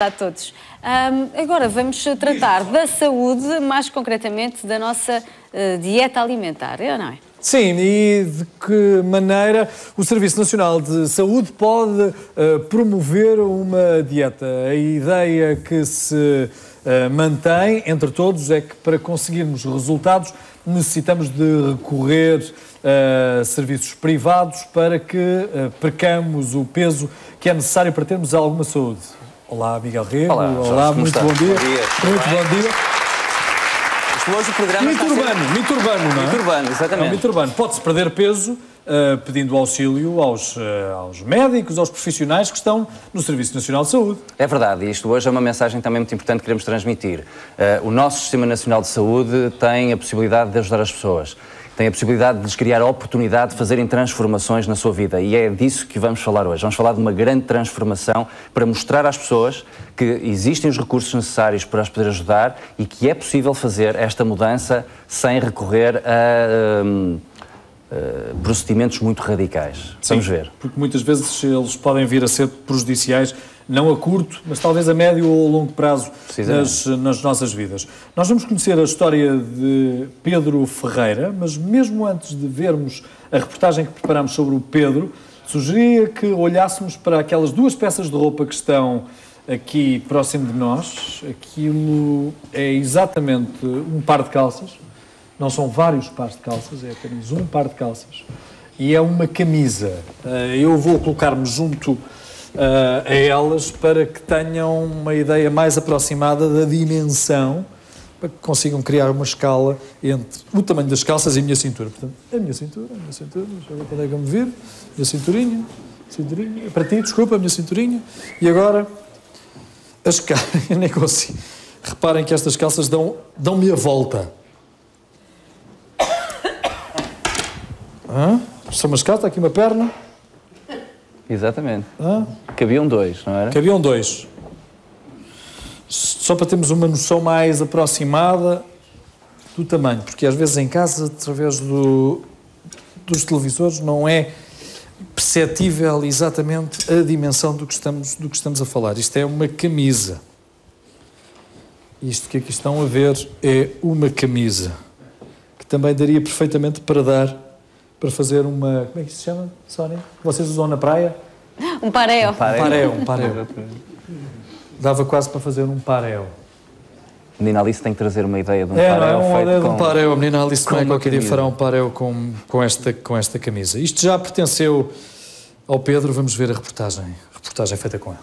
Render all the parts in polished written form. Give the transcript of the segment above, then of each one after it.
A todos. Agora vamos tratar da saúde, mais concretamente da nossa dieta alimentar, não é? Sim, e de que maneira o Serviço Nacional de Saúde pode promover uma dieta? A ideia que se mantém entre todos é que para conseguirmos resultados necessitamos de recorrer a serviços privados para que percamos o peso que é necessário para termos alguma saúde. Olá, Miguel Rego. Olá, muito bom dia. Muito bom dia. Hoje o programa mito urbano, não é? Mito urbano, exatamente. É um mito urbano. Pode-se perder peso pedindo auxílio aos médicos, aos profissionais que estão no Serviço Nacional de Saúde. É verdade, e isto hoje é uma mensagem também muito importante que queremos transmitir. O nosso Sistema Nacional de Saúde tem a possibilidade de ajudar as pessoas. Tem a possibilidade de lhes criar a oportunidade de fazerem transformações na sua vida. E é disso que vamos falar hoje. Vamos falar de uma grande transformação para mostrar às pessoas que existem os recursos necessários para as poder ajudar e que é possível fazer esta mudança sem recorrer a procedimentos muito radicais. Vamos ver. Porque muitas vezes eles podem vir a ser prejudiciais, não a curto, mas talvez a médio ou a longo prazo nas nossas vidas. Nós vamos conhecer a história de Pedro Ferreira, mas mesmo antes de vermos a reportagem que preparamos sobre o Pedro, sugeria que olhássemos para aquelas duas peças de roupa que estão aqui próximo de nós. Aquilo é exatamente um par de calças. Não são vários pares de calças, é apenas um par de calças. E é uma camisa. Eu vou colocar-me junto a elas para que tenham uma ideia mais aproximada da dimensão, para que consigam criar uma escala entre o tamanho das calças e a minha cintura. Portanto, a minha cintura, deixa eu ver quando é que eu me vir, minha cinturinha, para ti, desculpa, a minha cinturinha, e agora, as calças, eu nem consigo. Reparem que estas calças dão-me a volta. São umas calças, aqui uma perna. Exatamente. Cabiam dois, não era? Cabiam dois. Só para termos uma noção mais aproximada do tamanho, porque às vezes em casa, através dos televisores, não é perceptível exatamente a dimensão do que estamos a falar. Isto é uma camisa. Isto que aqui estão a ver é uma camisa, que também daria perfeitamente para fazer uma... Como é que se chama, Sónia? Vocês usam na praia? Um paréu. Um paréu. Dava quase para fazer um paréu. A menina Alice tem que trazer uma ideia de um paréu feito com... um paréu. A menina Alice também qualquer dia fará um paréu com esta camisa. Isto já pertenceu ao Pedro. Vamos ver a reportagem. A reportagem feita com ele.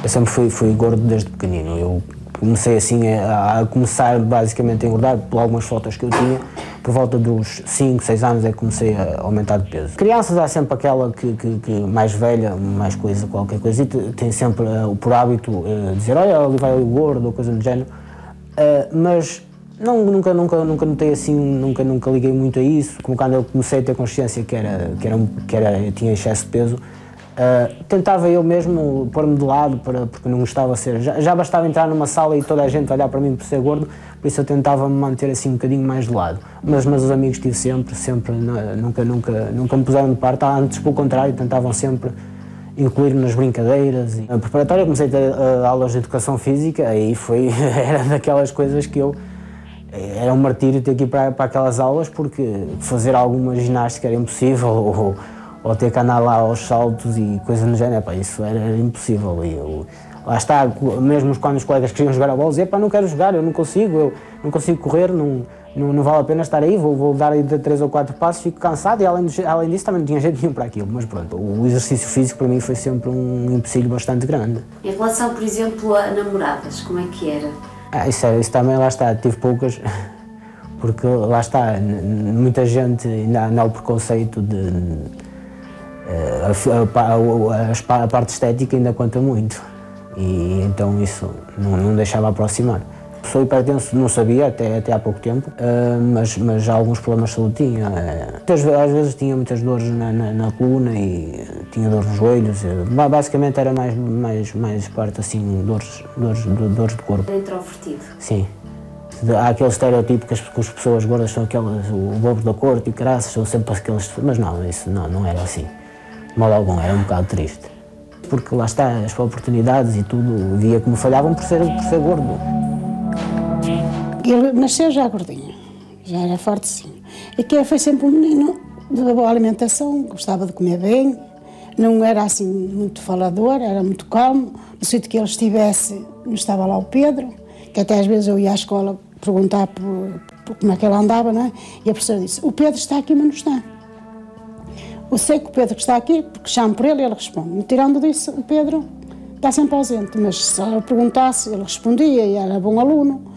Eu sempre fui gordo desde pequenino. Eu comecei assim a começar basicamente a engordar por algumas fotos que eu tinha. Por volta dos 5, 6 anos é que comecei a aumentar de peso. Crianças há sempre aquela que mais velha, mais coisa, qualquer coisa, e tem sempre por hábito dizer olha, ali vai o gordo ou coisa do género. Mas nunca notei assim, nunca liguei muito a isso. Como quando eu comecei a ter consciência que eu tinha excesso de peso, tentava eu mesmo pôr-me de lado porque não gostava de ser. Já bastava entrar numa sala e toda a gente olhar para mim por ser gordo, por isso eu tentava me manter assim um bocadinho mais de lado. Mas os amigos tive sempre, nunca me puseram de parte, antes pelo contrário, tentavam sempre incluir-me nas brincadeiras. Na preparatória comecei a ter aulas de educação física, aí era daquelas coisas que era um martírio ter que ir para aquelas aulas, porque fazer alguma ginástica era impossível, ou ter que andar lá aos saltos e coisas do género, isso era impossível. Lá está, mesmo quando os colegas queriam jogar a bola, dizia, não quero jogar, eu não consigo correr, não vale a pena estar aí, vou dar aí 3 ou 4 passos, fico cansado e além disso também não tinha jeito nenhum para aquilo. Mas pronto, o exercício físico para mim foi sempre um empecilho bastante grande. Em relação, por exemplo, a namoradas, como é que era? Isso também, lá está, tive poucas, porque lá está, muita gente ainda há o preconceito de... A parte estética ainda conta muito e então isso não deixava aproximar. Sou hipertenso, não sabia até há pouco tempo, mas alguns problemas de saúde tinha. Às vezes tinha muitas dores na coluna e tinha dores nos joelhos. Basicamente era mais parte assim, dores de corpo. Era introvertido? Sim. Há aquele estereotipo que as pessoas gordas são aquelas, o bobo da corte e caraças, são sempre aqueles... Mas não, isso não era assim. De modo algum, era um bocado triste. Porque lá está, as oportunidades e tudo, via que me falhavam por ser gordo. Ele nasceu já gordinho, já era fortezinho. E que foi sempre um menino de boa alimentação, gostava de comer bem, não era assim muito falador, era muito calmo. No sítio que ele estivesse, não estava lá o Pedro, que até às vezes eu ia à escola perguntar por como é que ele andava, não é? E a professora disse, o Pedro está aqui, mas não está. Eu sei que o Pedro está aqui, porque chamo por ele e ele responde. Tirando disso, o Pedro está sempre ausente, mas se ela perguntasse, ele respondia e era bom aluno.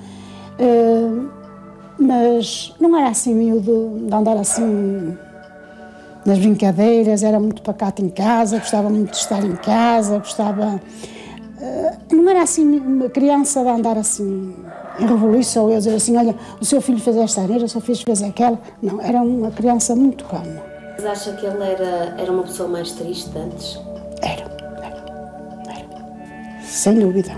Mas não era assim miúdo de andar assim nas brincadeiras, era muito pacato em casa, gostava muito de estar em casa, gostava... não era assim uma criança de andar assim em revolução, ou eu dizer assim, olha, o seu filho fez esta asneira, o seu filho fez aquela. Não, era uma criança muito calma. Mas acha que ele era uma pessoa mais triste antes? Era. Sem dúvida.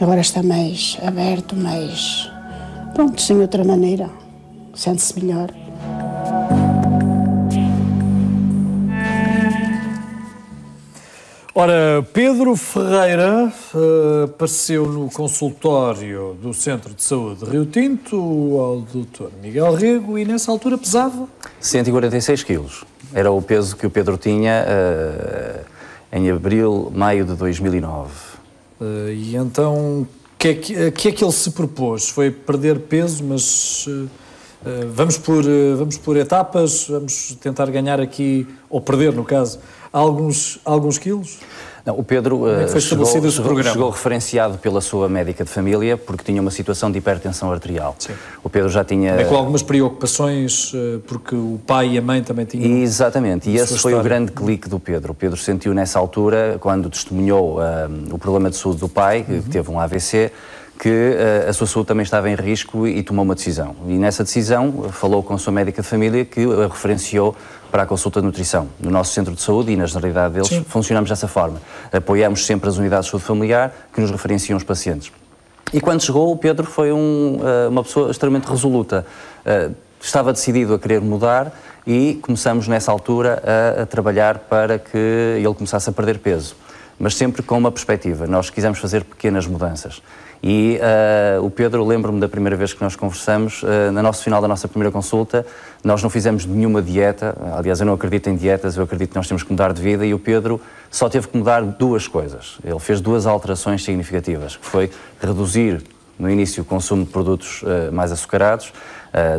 Agora está mais aberto, mais... Pronto, sem outra maneira. Sente-se melhor. Ora, Pedro Ferreira apareceu no consultório do Centro de Saúde de Rio Tinto ao Dr. Miguel Rego e nessa altura pesava? 146 quilos. Era o peso que o Pedro tinha em maio de 2009. E então, o que é que ele se propôs? Foi perder peso, mas vamos por etapas, vamos tentar ganhar aqui, ou perder no caso, alguns quilos? Não, o Pedro chegou referenciado pela sua médica de família porque tinha uma situação de hipertensão arterial. Sim. O Pedro já tinha... com algumas preocupações, porque o pai e a mãe também tinham... Exatamente, e esse foi o grande clique do Pedro. O Pedro sentiu nessa altura, quando testemunhou o problema de saúde do pai, que teve um AVC, que a sua saúde também estava em risco e tomou uma decisão. E nessa decisão falou com a sua médica de família que a referenciou para a consulta de nutrição. No nosso centro de saúde e na generalidade deles funcionamos dessa forma. Apoiamos sempre as unidades de saúde familiar que nos referenciam os pacientes. E quando chegou, o Pedro foi uma pessoa extremamente resoluta. Estava decidido a querer mudar e começamos nessa altura a trabalhar para que ele começasse a perder peso. Mas sempre com uma perspectiva. Nós quisemos fazer pequenas mudanças. E o Pedro, lembro-me da primeira vez que nós conversamos, no final da nossa primeira consulta, nós não fizemos nenhuma dieta. Aliás, eu não acredito em dietas, eu acredito que nós temos que mudar de vida, e o Pedro só teve que mudar duas coisas. Ele fez duas alterações significativas, que foi reduzir, no início, o consumo de produtos mais açucarados,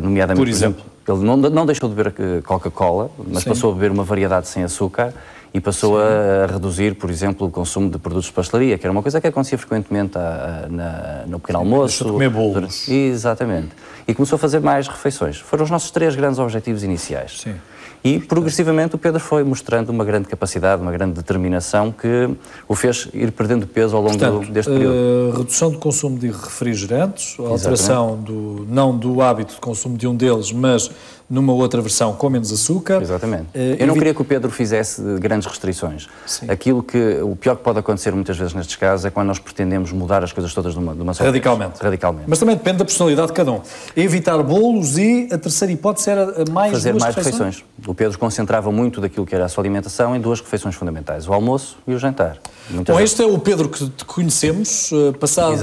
nomeadamente, por exemplo, ele não deixou de beber Coca-Cola, mas passou a beber uma variedade sem açúcar, e passou a reduzir, por exemplo, o consumo de produtos de pastelaria, que era uma coisa que acontecia frequentemente no pequeno almoço. Deixou de comer bolos. Exatamente. E começou a fazer mais refeições. Foram os nossos 3 grandes objetivos iniciais. Sim. E, progressivamente, o Pedro foi mostrando uma grande capacidade, uma grande determinação que o fez ir perdendo peso ao longo deste período. Redução do consumo de refrigerantes, alteração não do hábito de consumo de um deles, mas numa outra versão com menos açúcar. Exatamente. Eu não queria que o Pedro fizesse grandes restrições. Sim. O pior que pode acontecer muitas vezes nestes casos é quando nós pretendemos mudar as coisas todas de uma só vez. Radicalmente. Mas também depende da personalidade de cada um. Evitar bolos e a terceira hipótese era fazer mais refeições. O Pedro concentrava muito daquilo que era a sua alimentação em 2 refeições fundamentais, o almoço e o jantar. Bom, este é o Pedro que conhecemos, passados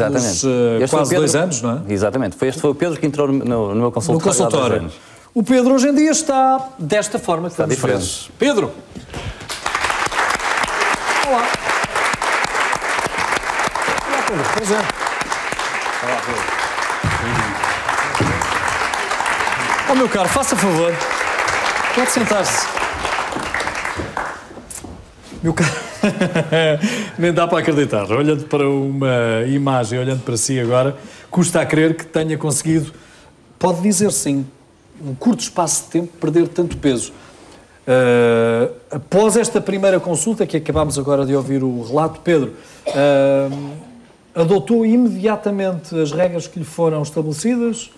quase 2 anos, não é? Exatamente. Este foi o Pedro que entrou no meu consultório há 2 anos. O Pedro hoje em dia está desta forma que estamos diferente. Pedro! Olá! Olá, Pedro. Pois é. Olá, Pedro. Oh, meu caro, faça favor. Pode sentar-se. Meu caro... Nem dá para acreditar. Olhando para uma imagem, olhando para si agora, custa a crer que tenha conseguido, pode dizer-se em um curto espaço de tempo, perder tanto peso. Após esta primeira consulta, que acabámos agora de ouvir o relato, Pedro, adotou imediatamente as regras que lhe foram estabelecidas?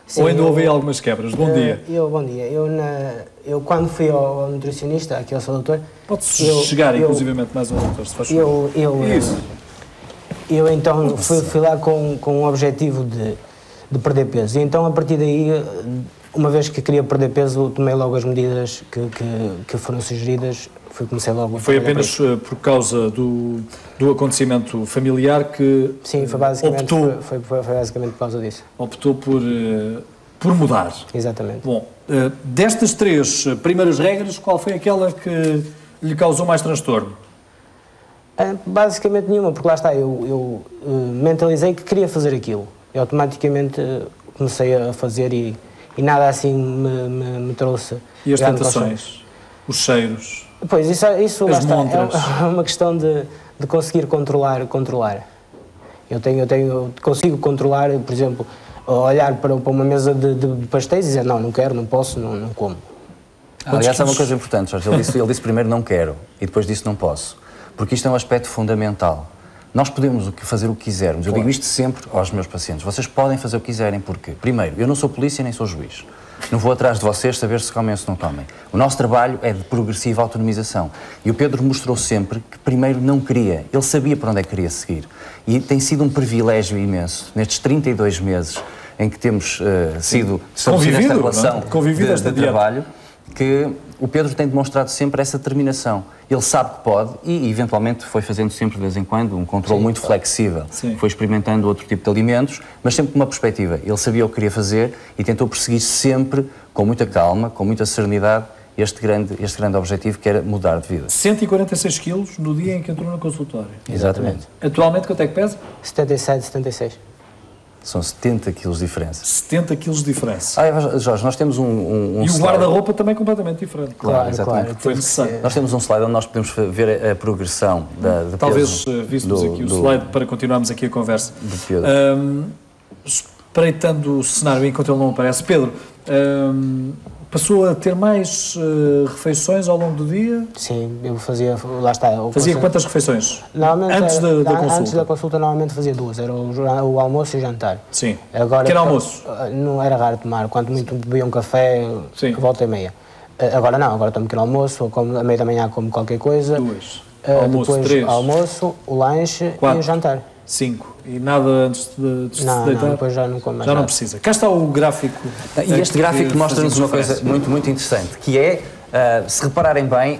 Sim, ou ainda houve algumas quebras? Bom dia. Bom dia. Eu quando fui ao nutricionista, aqui ao seu doutor... Pode-se chegar, inclusivamente, mais ao doutor, se faz favor. Eu então fui lá com o objetivo de perder peso. E então, a partir daí, uma vez que queria perder peso, tomei logo as medidas que foram sugeridas. Comecei logo a Foi apenas por causa do acontecimento familiar que sim, foi basicamente por causa disso. Optou por mudar. Exatamente. Bom, destas 3 primeiras regras, qual foi aquela que lhe causou mais transtorno? Basicamente nenhuma, porque lá está, eu mentalizei que queria fazer aquilo. Eu automaticamente comecei a fazer e nada assim me trouxe... E as tentações? Os cheiros? Pois, isso lá está, é uma questão de conseguir controlar. Eu consigo controlar, por exemplo, olhar para uma mesa de pastéis e dizer não quero, não posso, não como. Aliás, é uma coisa importante, Jorge, ele disse primeiro não quero e depois disse não posso, porque isto é um aspecto fundamental. Nós podemos fazer o que quisermos, eu digo isto sempre aos meus pacientes, vocês podem fazer o que quiserem, porque, primeiro, eu não sou polícia nem sou juiz. Não vou atrás de vocês saber se comem ou se não comem. O nosso trabalho é de progressiva autonomização. E o Pedro mostrou sempre que primeiro não queria. Ele sabia para onde é que queria seguir. E tem sido um privilégio imenso, nestes 32 meses em que temos sido estabelecidos nesta relação de trabalho, que o Pedro tem demonstrado sempre essa determinação. Ele sabe que pode e, eventualmente, foi fazendo sempre, de vez em quando, um controle muito flexível. Sim. Foi experimentando outro tipo de alimentos, mas sempre com uma perspectiva. Ele sabia o que queria fazer e tentou perseguir sempre, com muita calma, com muita serenidade, este grande objetivo, que era mudar de vida. 146 quilos no dia em que entrou no consultório. Exatamente. Atualmente, quanto é que pesa? 77, 76. São 70 quilos de diferença. 70 quilos de diferença. Jorge, nós temos um e slide. o guarda-roupa também completamente diferente. Claro, exatamente. Foi necessário. Nós temos um slide onde nós podemos ver a progressão da Talvez víssemos aqui o slide para continuarmos aqui a conversa. Do Pedro. Espreitando o cenário enquanto ele não aparece. Pedro, passou a ter mais refeições ao longo do dia? Sim, eu fazia, lá está. Fazia quantas refeições? Antes da consulta? Antes da consulta normalmente fazia 2, era o almoço e o jantar. Sim. Agora, que era almoço? Não era raro tomar, quanto muito bebia um café, que volta e meia. Agora não, agora tomo pequeno almoço, ou como, à meia da manhã como qualquer coisa. 2. Almoço, depois 3. Almoço, o lanche 4. E o jantar. 5. E nada antes de se deitar? Não, depois já não como mais Já nada. não precisa. Cá está o gráfico. E este gráfico mostra-nos uma coisa muito interessante, que é, se repararem bem,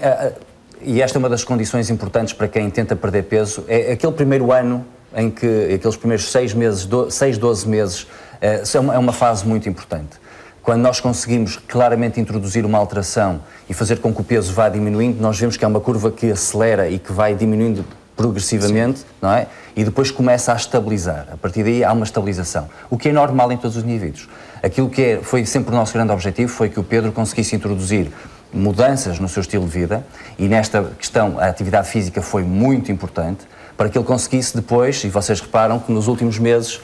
e esta é uma das condições importantes para quem tenta perder peso, é aquele primeiro ano em que, aqueles primeiros 6 meses, 12 meses, é uma fase muito importante. Quando nós conseguimos claramente introduzir uma alteração e fazer com que o peso vá diminuindo, nós vemos que é uma curva que acelera e que vai diminuindo progressivamente, não é? E depois começa a estabilizar. A partir daí há uma estabilização, o que é normal em todos os indivíduos. Aquilo que foi sempre o nosso grande objetivo foi que o Pedro conseguisse introduzir mudanças no seu estilo de vida, e nesta questão a atividade física foi muito importante para que ele conseguisse depois, e vocês reparam que nos últimos meses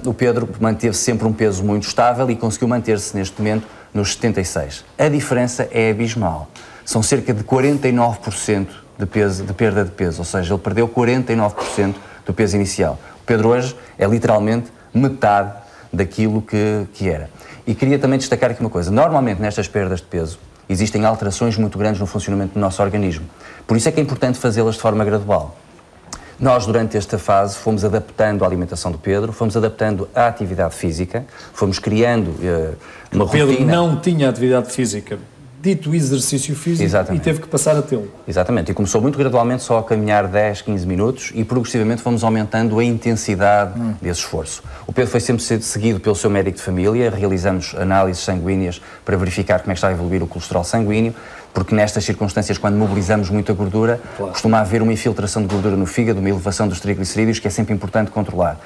o Pedro manteve sempre um peso muito estável e conseguiu manter-se neste momento nos 76. A diferença é abismal. São cerca de 49% de perda de peso, ou seja, ele perdeu 49% do peso inicial. O Pedro hoje é literalmente metade daquilo que era. E queria também destacar aqui uma coisa. Normalmente nestas perdas de peso existem alterações muito grandes no funcionamento do nosso organismo. Por isso é que é importante fazê-las de forma gradual. Nós, durante esta fase, fomos adaptando a alimentação do Pedro, fomos adaptando a atividade física, fomos criando uma rotina... Pedro não tinha atividade física, dito exercício físico. Exatamente. E teve que passar a tê-lo. Exatamente, e começou muito gradualmente só a caminhar 10, 15 minutos e progressivamente fomos aumentando a intensidade desse esforço. O Pedro foi sempre seguido pelo seu médico de família, realizamos análises sanguíneas para verificar como é que está a evoluir o colesterol sanguíneo, porque nestas circunstâncias, quando mobilizamos muita gordura, costuma haver uma infiltração de gordura no fígado, uma elevação dos triglicerídeos, que é sempre importante controlar.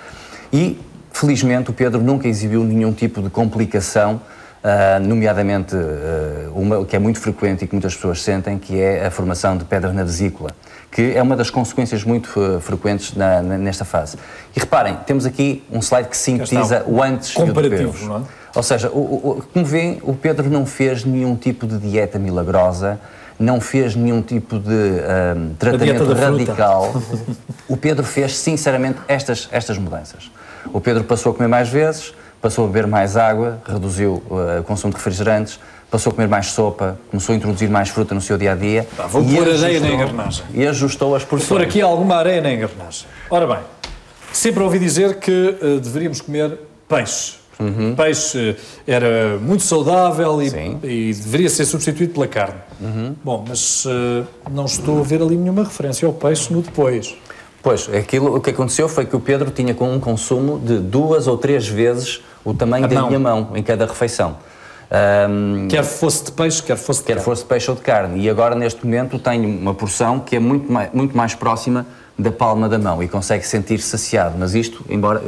E, felizmente, o Pedro nunca exibiu nenhum tipo de complicação, nomeadamente uma que é muito frequente e que muitas pessoas sentem, que é a formação de pedras na vesícula, que é uma das consequências muito frequentes nesta fase. E reparem, temos aqui um slide que sintetiza o antes e o depois. Não é? Ou seja, como veem, o Pedro não fez nenhum tipo de dieta milagrosa, não fez nenhum tipo de tratamento radical. O Pedro fez, sinceramente, estas mudanças. O Pedro passou a comer mais vezes, passou a beber mais água, reduziu o consumo de refrigerantes, passou a comer mais sopa, começou a introduzir mais fruta no seu dia-a-dia. Vou pôr areia na engrenagem. E ajustou as porções. Vou pôr aqui alguma areia na engrenagem. Ora bem, sempre ouvi dizer que deveríamos comer peixe. Peixe era muito saudável e deveria ser substituído pela carne. Bom, mas não estou a ver ali nenhuma referência ao peixe no depois. Pois, o que aconteceu foi que o Pedro tinha um consumo de 2 ou 3 vezes o tamanho da minha mão em cada refeição. Quer fosse de peixe, quer fosse de peixe ou de carne. E agora, neste momento, tenho uma porção que é muito mais próxima da palma da mão e consegue sentir-se saciado. Mas isto, embora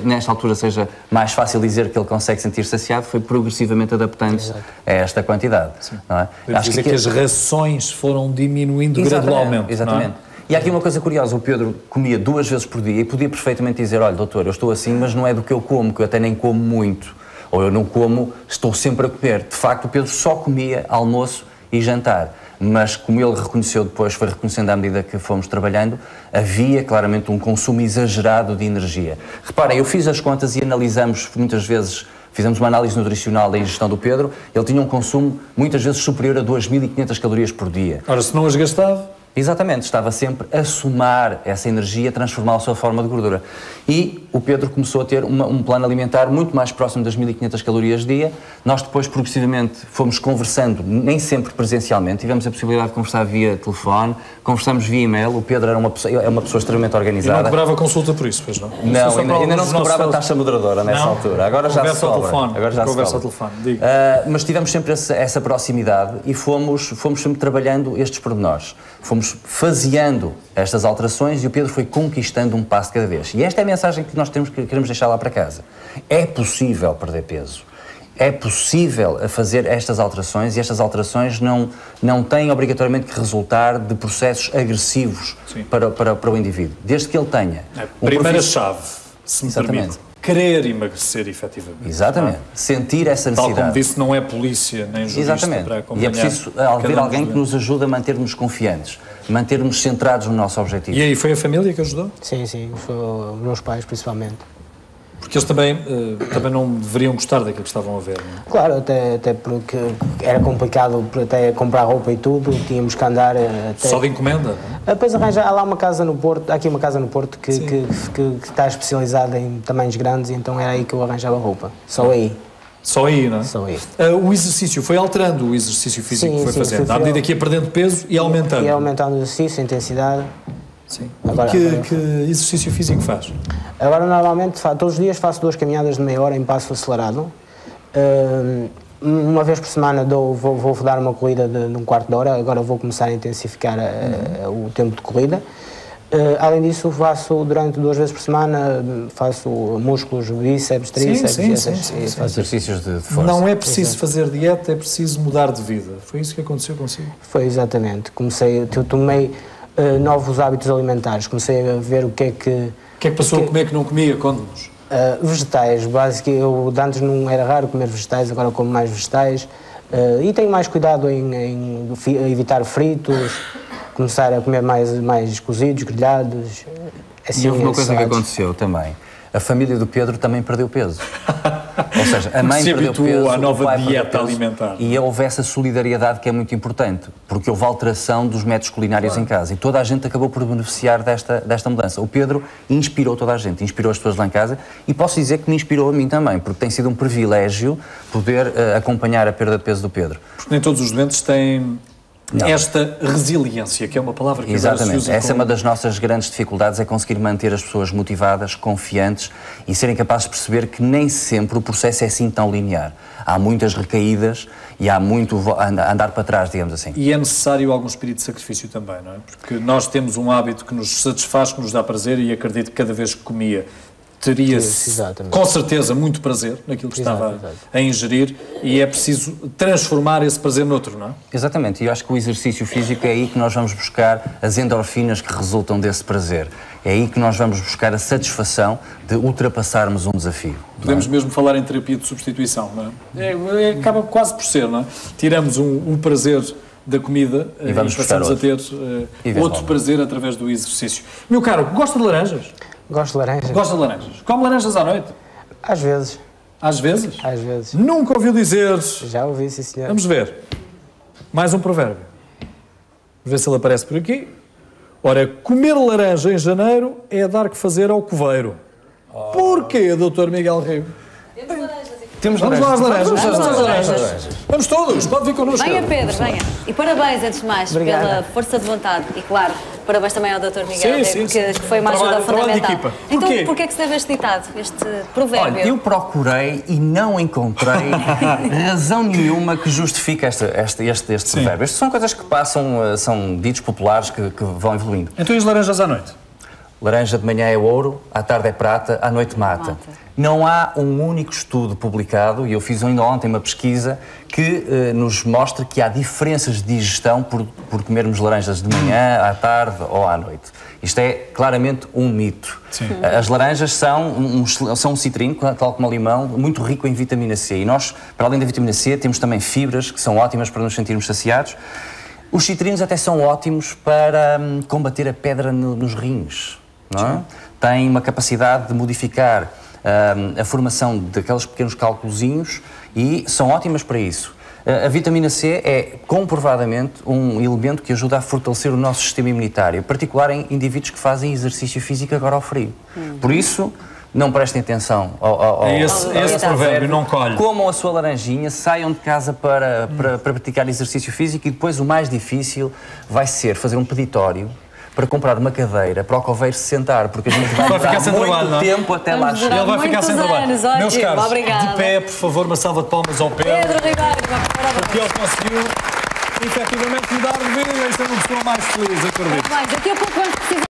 nesta altura seja mais fácil dizer que ele consegue sentir-se saciado, foi progressivamente adaptando-se a esta quantidade. Não é? Acho que as rações foram diminuindo gradualmente. Exatamente. E há aqui uma coisa curiosa, o Pedro comia 2 vezes por dia e podia perfeitamente dizer, olha, doutor, eu estou assim, mas não é do que eu como, que eu até nem como muito. Ou eu não como, estou sempre a comer. De facto, o Pedro só comia almoço e jantar. Mas, como ele reconheceu depois, foi reconhecendo à medida que fomos trabalhando, havia claramente um consumo exagerado de energia. Reparem, eu fiz as contas e analisamos muitas vezes, fizemos uma análise nutricional da ingestão do Pedro, ele tinha um consumo muitas vezes superior a 2.500 calorias por dia. Ora, se não as gastava... Exatamente, estava sempre a somar essa energia, a transformá-la sob forma de gordura. E o Pedro começou a ter um plano alimentar muito mais próximo das 1.500 calorias dia. Nós depois, progressivamente, fomos conversando, nem sempre presencialmente, tivemos a possibilidade de conversar via telefone, conversamos via e-mail. O Pedro é uma pessoa extremamente organizada. E não cobrava consulta por isso, pois não? Não, ainda não se cobrava taxa moderadora nessa altura. Agora já se cobra. Conversa ao telefone. Mas tivemos sempre essa proximidade e fomos sempre trabalhando estes pormenores. Fomos faseando estas alterações e o Pedro foi conquistando um passo de cada vez. E esta é a mensagem que nós queremos deixar lá para casa. É possível perder peso. É possível fazer estas alterações e estas alterações não têm obrigatoriamente que resultar de processos agressivos para o indivíduo. Desde que ele tenha... Primeira chave, se me permite. Querer emagrecer, efetivamente. Exatamente. Sentir essa necessidade. Tal como disse, não é polícia nem jurista para acompanhar. E é preciso haver alguém que nos ajude a manter-nos confiantes, manter-nos centrados no nosso objetivo. E aí, foi a família que ajudou? Sim, foram os meus pais, principalmente. Porque eles também não deveriam gostar daquilo que estavam a ver, não é? Claro, até porque era complicado até comprar roupa e tudo, tínhamos que andar... Só de encomenda? Depois há lá uma casa no Porto, há aqui uma casa no Porto que está especializada em tamanhos grandes, e então era aí que eu arranjava roupa, só aí. Só aí, não é? Só aí. O exercício, foi alterando o exercício físico que foi fazendo, à medida que ia perdendo peso e aumentando? E aumentando o exercício, a intensidade. Sim. Agora, que exercício físico faz? Agora, normalmente, todos os dias faço 2 caminhadas de meia hora em passo acelerado. Uma vez por semana vou dar uma corrida de um quarto de hora. Agora vou começar a intensificar o tempo de corrida. Além disso, faço durante 2 vezes por semana, faço músculos, bíceps, tríceps, exercícios de força. Não é preciso fazer dieta, é preciso mudar de vida. Foi isso que aconteceu consigo? Foi, exatamente. Tomei novos hábitos alimentares, comecei a ver o que é que... O que é que passou a comer que não comia? Conte-nos. Vegetais, basicamente, eu antes não era raro comer vegetais, agora como mais vegetais, e tenho mais cuidado em evitar fritos, começar a comer mais cozidos, grelhados. Assim, e houve uma coisa que aconteceu também. A família do Pedro também perdeu peso. Ou seja, a mãe perdeu peso, à nova dieta alimentar. E houve essa solidariedade que é muito importante, porque houve alteração dos métodos culinários em casa e toda a gente acabou por beneficiar desta mudança. O Pedro inspirou toda a gente, inspirou as pessoas lá em casa e posso dizer que me inspirou a mim também, porque tem sido um privilégio poder acompanhar a perda de peso do Pedro. Porque nem todos os doentes têm... esta resiliência, que é uma palavra que agora se usa. Essa é uma das nossas grandes dificuldades, é conseguir manter as pessoas motivadas, confiantes e serem capazes de perceber que nem sempre o processo é assim tão linear. Há muitas recaídas e há muito a andar para trás, digamos assim. E é necessário algum espírito de sacrifício também, não é? Porque nós temos um hábito que nos satisfaz, que nos dá prazer e acredito que cada vez que comia teria com certeza muito prazer naquilo que estava a ingerir e é preciso transformar esse prazer noutro, não é? Exatamente, e eu acho que o exercício físico é aí que nós vamos buscar as endorfinas que resultam desse prazer. É aí que nós vamos buscar a satisfação de ultrapassarmos um desafio. Podemos mesmo falar em terapia de substituição, não é? Acaba quase por ser, não é? Tiramos um prazer da comida e passamos a ter outro prazer através do exercício. Meu caro, gosta de laranjas? Gosto de laranjas. Gosta de laranjas? Come laranjas à noite? Às vezes. Às vezes? Às vezes. Nunca ouviu dizer... Já ouvi, sim, senhor. Vamos ver. Mais um provérbio. Vamos ver se ele aparece por aqui. Ora, comer laranja em janeiro é dar que fazer ao coveiro. Porquê, Dr. Miguel Rio? Temos Vamos lá às laranjas. Vamos às laranjas. Vamos todos, pode vir connosco. Venha, Pedro, venha. E parabéns, antes de mais, pela força de vontade. E, claro, parabéns também ao Dr. Miguel, que foi uma ajuda fundamental. De equipa. Então, porquê é que se deve este ditado, este provérbio? Olha, eu procurei e não encontrei razão nenhuma que justifique este provérbio. Estas são coisas que passam, são ditos populares que vão evoluindo. Então e as laranjas à noite? Laranja de manhã é ouro, à tarde é prata, à noite mata. Não há um único estudo publicado, e eu fiz ainda ontem uma pesquisa, que nos mostra que há diferenças de digestão por comermos laranjas de manhã, à tarde ou à noite. Isto é claramente um mito. As laranjas são um citrino, tal como o limão, muito rico em vitamina C. E nós, para além da vitamina C, temos também fibras que são ótimas para nos sentirmos saciados. Os citrinos até são ótimos para combater a pedra nos rins. Não é? Tem uma capacidade de modificar a formação daqueles pequenos cálculozinhos e são ótimas para isso. A vitamina C é comprovadamente um elemento que ajuda a fortalecer o nosso sistema imunitário, em particular em indivíduos que fazem exercício físico agora ao frio. Por isso, não prestem atenção ao esse provérbio, não colhe. Comam a sua laranjinha, saiam de casa para praticar exercício físico e depois o mais difícil vai ser fazer um peditório para comprar uma cadeira para o coveiro se sentar, porque a gente vai ficar sem muito tempo até lá chegar. Ele vai ficar sem trabalho. Meus caros, obrigada. De pé, por favor, uma salva de palmas ao Pedro. Pedro Ribeiro, porque ele conseguiu, efetivamente, mudar de vida. Esta é uma pessoa mais feliz, acredito. daqui a pouco vamos precisar